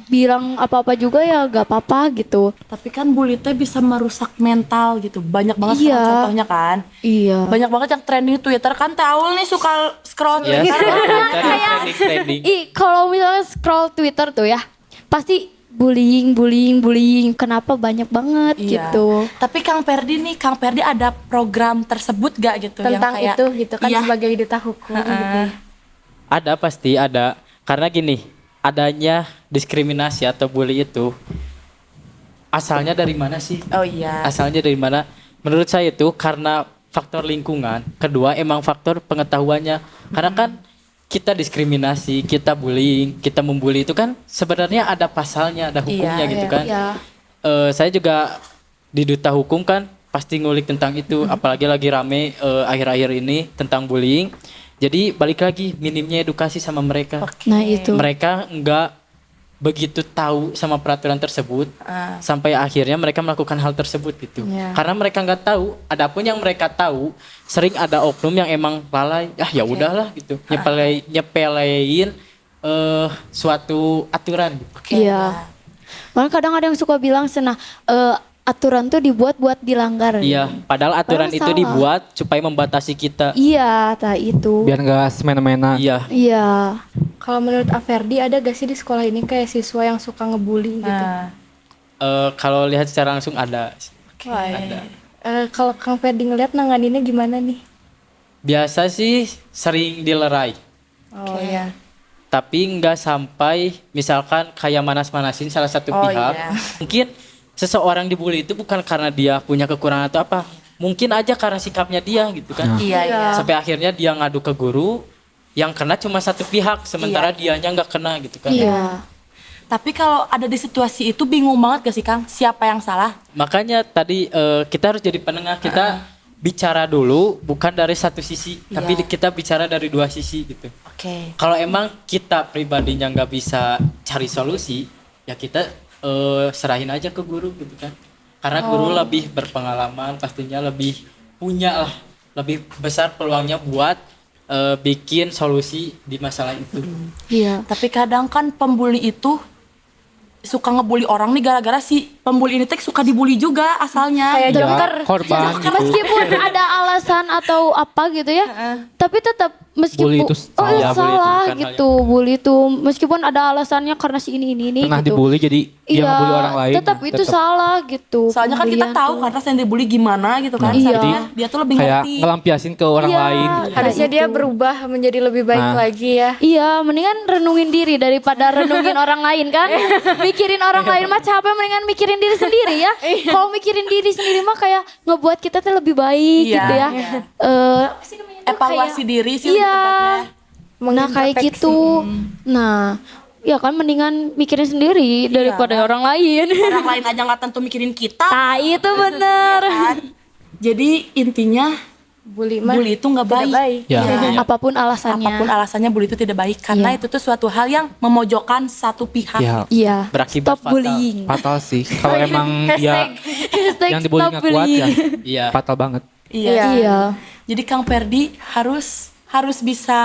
bilang apa-apa juga ya gak apa-apa gitu.
Tapi kan bully teh bisa merusak mental gitu. Banyak banget
Iya.
sekarang contohnya kan.
Iya.
Banyak banget yang trending di Twitter kan Taul nih suka scroll
Ya,
Twitter.
trending.
Kalau misalnya scroll Twitter tuh ya pasti bullying. Kenapa banyak banget
Iya.
gitu.
Tapi Kang Perdi ada program tersebut gak gitu
Tentang
yang kayak
itu gitu kan
iya.
sebagai duta hukum gitu.
Ada, pasti ada. Karena gini, adanya diskriminasi atau bully itu asalnya dari mana sih?
Oh iya.
Asalnya dari mana? Menurut saya itu karena faktor lingkungan. Kedua emang faktor pengetahuannya. Karena kan kita diskriminasi, kita bullying, kita membuli itu kan sebenarnya ada pasalnya, ada hukumnya
Iya,
gitu
iya.
kan.
Iya.
Saya juga di duta hukum kan pasti ngulik tentang itu, apalagi lagi rame akhir-akhir ini tentang bullying. Jadi balik lagi minimnya edukasi sama mereka.
Nah itu.
Mereka enggak begitu tahu sama peraturan tersebut sampai akhirnya mereka melakukan hal tersebut gitu.
Iya.
Karena mereka nggak tahu. Adapun yang mereka tahu sering ada oknum yang emang lalai. Ya udahlah gitu. Nyepelein suatu aturan. Gitu.
Iya. Malah kadang ada yang suka bilang aturan tuh dibuat buat dilanggar.
Iya, padahal aturan
Padahal
itu
salah.
dibuat supaya membatasi kita.
Iya, itu.
Biar nggak semena-mena.
Iya.
Iya.
Kalau menurut Averdi ada gak sih di sekolah ini kayak siswa yang suka ngebully gitu?
Nah,
Kalau lihat secara langsung ada.
Wah, iya.
Ada.
Kalau Kang Ferdi ngeliat nanganinnya gimana nih?
Biasa sih sering dilerai.
Oh iya.
Tapi nggak sampai misalkan kayak manas-manasin salah satu
Oh,
pihak.
iya.
Mungkin seseorang dibully itu bukan karena dia punya kekurangan atau apa. Mungkin aja karena sikapnya dia gitu kan.
iya iya.
Sampai akhirnya dia ngadu ke guru yang kena cuma satu pihak sementara dianya nggak kena gitu kan.
Iya.
Tapi kalau ada di situasi itu bingung banget gak sih Kang? Siapa yang salah?
Makanya tadi kita harus jadi penengah, kita bicara dulu bukan dari satu sisi, tapi
Iya.
kita bicara dari dua sisi gitu.
Oke.
Kalau emang kita pribadinya nggak bisa cari solusi, ya kita serahin aja ke guru gitu kan. Karena guru lebih berpengalaman, pastinya lebih punya lah, lebih besar peluangnya buat bikin solusi di masalah itu.
Iya.
Tapi kadang kan pembuli itu suka ngebully orang nih gara-gara si pembuli ini teh suka dibully juga asalnya.
Kayak
Ya,
joker.
korban gitu.
Meskipun ada alasan atau apa gitu ya, tapi tetap meskipun
Bully itu salah.
Ya, bully itu
salah
bukan hal
gitu, bully itu meskipun ada alasannya karena si ini
Pernah
gitu.
dibully jadi dia
Iya,
ngebully orang lain.
tetap itu salah gitu.
Soalnya kan kita
pembulian
tahu
tuh.
karena yang dibully gimana gitu kan.
Iya.
Seharusnya dia tuh lebih
Kayak
ngerti.
ngelampiasin ke orang
Iya.
lain. Gitu.
Harusnya dia berubah menjadi lebih baik
Nah.
lagi ya.
Iya, mendingan renungin diri daripada renungin orang lain kan. Mikirin orang lain mah capek, mendingan mikirin diri sendiri ya. Kalau mikirin diri sendiri mah kayak ngebuat kita tuh lebih baik
Iya,
gitu ya.
iya.
Apa sih namanya tuh
Evaluasi
kayak-
diri sih
Iya.
lebih tepatnya.
Nah kayak
Mengintrospeksi.
gitu. Nah, ya kan mendingan mikirin sendiri daripada orang lain.
Orang lain aja nggak tentu mikirin kita.
Nah itu bener.
Kan? Jadi intinya
Bully mah
bully itu nggak
tidak
baik.
baik.
Ya.
Apapun alasannya.
Apapun alasannya bully itu tidak baik karena itu tuh suatu hal yang memojokkan satu pihak.
Ya,
Iya.
Berakibat
Stop
fatal.
bullying.
fatal sih. Kalau emang dia
Hashtag
yang dibully
stop
nggak kuat ya,
Iya.
fatal banget.
Iya.
Iya.
Jadi Kang Perdi harus bisa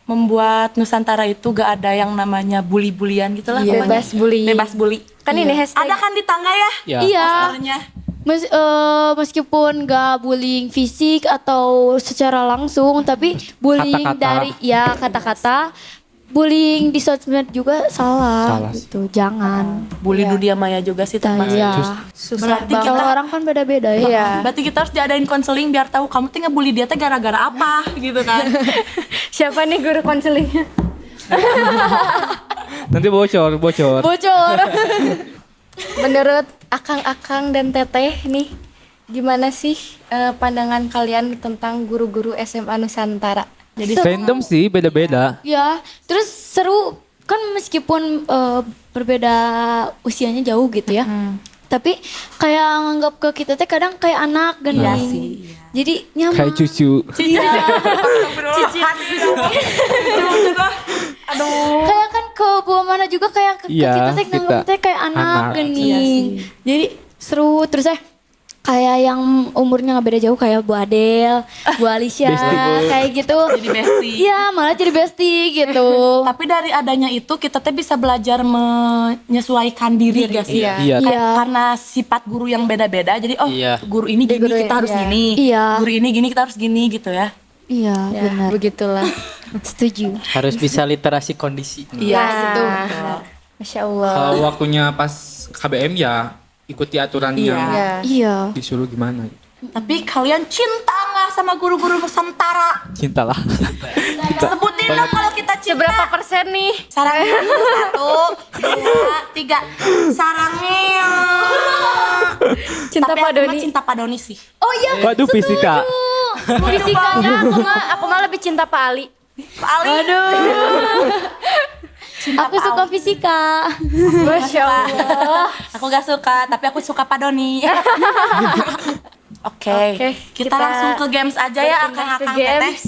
membuat Nusantara itu gak ada yang namanya bully-bulian gitu lah.
Iya.
pokoknya.
Bebas bully.
Bebas bully.
Kan ini hashtag.
Ada kan di tangga ya?
Ya.
Iya.
Posternya.
Meskipun gak bullying fisik atau secara langsung, tapi bullying
Kata-kata.
dari ya kata-kata, bullying di sosmed juga salah, gitu. Jangan.
Bully dunia maya juga sih
Nah,
termasuk.
iya.
Berarti
Kalau
kita
orang kan beda-beda ya.
Iya.
Berarti kita harus diadain konseling biar tahu kamu tuh ngebully dia teh gara-gara apa gitu kan.
Siapa nih guru konselingnya?
Nanti bocor.
Bocor.
Menurut akang-akang dan teteh nih, gimana sih pandangan kalian tentang guru-guru SMA Nusantara?
Jadi
Random sih, beda-beda.
Ya, terus seru kan meskipun berbeda usianya jauh gitu ya. Tapi kayak nganggap ke kita teh kadang kayak anak gini.
Iya sih, iya.
Jadi nyaman.
Kayak cucu.
Iya.
aduh.
Kayak kan ke buah mana juga kayak ke
Iya,
kita teh nganggap
kita
teh kayak anak
anak.
gini.
Iya sih.
Jadi seru terus kayak yang umurnya nggak beda jauh kayak Bu Adel, Bu Alicia,
Bestie.
kayak gitu.
Jadi bestie.
Iya, malah jadi bestie gitu.
Tapi dari adanya itu kita teh bisa belajar menyesuaikan diri gak sih?
Iya.
Iya.
Iya.
Karena sifat guru yang beda-beda jadi
Iya.
guru ini gini
Guru-
kita harus
iya.
gini.
Iya.
Guru ini gini kita harus gini gitu ya.
Iya,
Ya,
benar.
begitulah.
Setuju.
Harus bisa literasi kondisi.
Iya,
Nah,
betul.
Masya Allah.
Kalau waktunya pas KBM ya ikuti aturan
Iya.
yang
Ya.
Iya.
disuruh gimana gitu.
Tapi kalian cinta nggak sama guru-guru Nusantara?
Cintalah.
Sebutin dong kalau kita cinta.
Seberapa persen nih?
Sarangnya 1, 2, 3. Sarangnya.
Cinta
Tapi
Pak
aku mah
Doni.
cinta Pak Doni sih.
Oh iya.
Waduh, fisika.
Fisikanya aku mah lebih cinta Pak Ali.
Pak Ali.
Aku suka fisika.
Masya Allah.
Aku gak suka, tapi aku suka Pak Doni. Oke,
Oke,
kita
kita
langsung ke games aja ya,
pindah ke
akang-akang teteh.
games.